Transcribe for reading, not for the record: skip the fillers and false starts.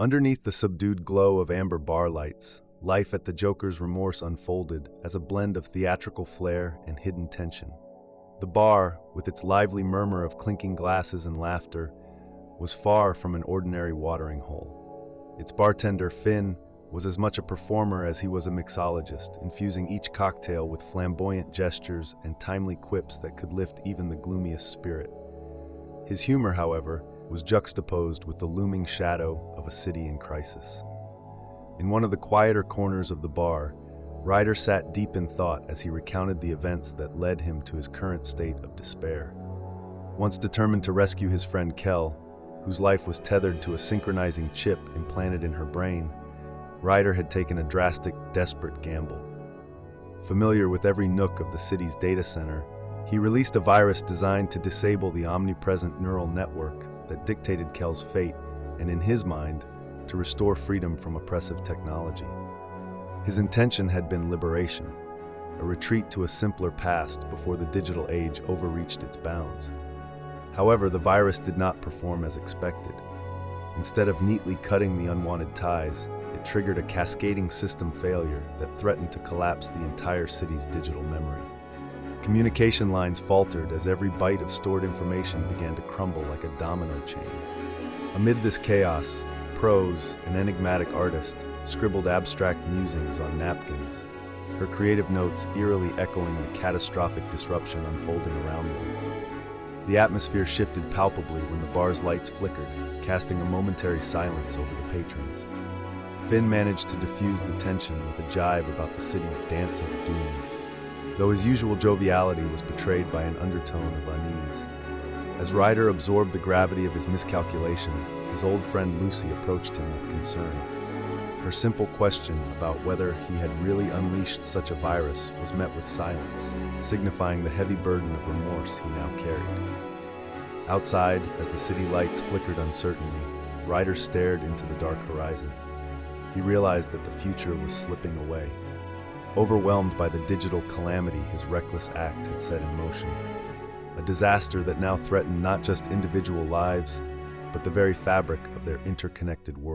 Underneath the subdued glow of amber bar lights, life at the Joker's Remorse unfolded as a blend of theatrical flair and hidden tension. The bar, with its lively murmur of clinking glasses and laughter, was far from an ordinary watering hole. Its bartender, Finn, was as much a performer as he was a mixologist, infusing each cocktail with flamboyant gestures and timely quips that could lift even the gloomiest spirit. His humor, however, was juxtaposed with the looming shadow of a city in crisis. In one of the quieter corners of the bar, Ryder sat deep in thought as he recounted the events that led him to his current state of despair. Once determined to rescue his friend Kel, whose life was tethered to a synchronizing chip implanted in her brain, Ryder had taken a drastic, desperate gamble. Familiar with every nook of the city's data center, he released a virus designed to disable the omnipresent neural network that dictated Kel's fate and, in his mind, to restore freedom from oppressive technology. His intention had been liberation, a retreat to a simpler past before the digital age overreached its bounds. However, the virus did not perform as expected. Instead of neatly cutting the unwanted ties, it triggered a cascading system failure that threatened to collapse the entire city's digital memory. Communication lines faltered as every byte of stored information began to crumble like a domino chain. Amid this chaos, Prose, an enigmatic artist, scribbled abstract musings on napkins, her creative notes eerily echoing the catastrophic disruption unfolding around them. The atmosphere shifted palpably when the bar's lights flickered, casting a momentary silence over the patrons. Finn managed to diffuse the tension with a jibe about the city's dance of doom, though his usual joviality was betrayed by an undertone of unease. As Ryder absorbed the gravity of his miscalculation, his old friend Lucy approached him with concern. Her simple question about whether he had really unleashed such a virus was met with silence, signifying the heavy burden of remorse he now carried. Outside, as the city lights flickered uncertainly, Ryder stared into the dark horizon. He realized that the future was slipping away, overwhelmed by the digital calamity his reckless act had set in motion. A disaster that now threatened not just individual lives, but the very fabric of their interconnected world.